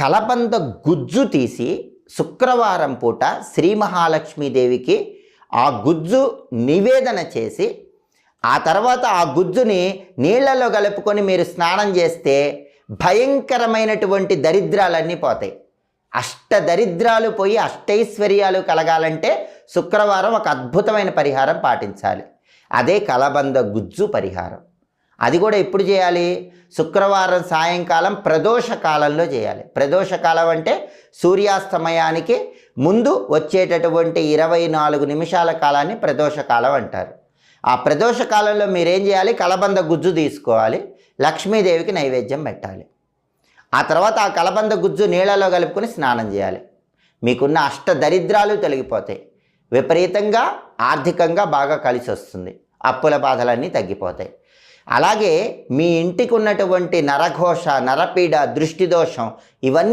కలబంద గుజ్జు తీసి శుక్రవారం పూట శ్రీ మహాలక్ష్మీదేవికి ఆ గుజ్జు నివేదన చేసి ఆ తర్వాత ఆ గుజ్జుని నీళ్లలో కలుపుకొని మీరు స్నానం చేస్తే భయంకరమైనటువంటి దరిద్రాలన్నీ పోతాయి. అష్టదరిద్రాలు పోయి అష్టైశ్వర్యాలు కలగాలంటే శుక్రవారం ఒక అద్భుతమైన పరిహారం పాటించాలి. అదే కలబంద గుజ్జు పరిహారం. అది కూడా ఎప్పుడు చేయాలి? శుక్రవారం సాయంకాలం ప్రదోష కాలంలో చేయాలి. ప్రదోష కాలం అంటే సూర్యాస్తమయానికి ముందు వచ్చేటటువంటి 24 నిమిషాల కాలాన్ని ప్రదోష కాలం అంటారు. ఆ ప్రదోష కాలంలో మీరేం చేయాలి? కలబంద గుజ్జు తీసుకోవాలి, లక్ష్మీదేవికి నైవేద్యం పెట్టాలి. ఆ తర్వాత ఆ కలబంద గుజ్జు నీళ్ళలో కలుపుకొని స్నానం చేయాలి. మీకున్న అష్టదరిద్రాలు తొలగిపోతాయి. విపరీతంగా ఆర్థికంగా బాగా కలిసి వస్తుంది. అప్పుల బాధలన్నీ తగ్గిపోతాయి. అలాగే మీ ఇంటికి ఉన్నటువంటి నరఘోష, నరపీడ, దృష్టిదోషం ఇవన్నీ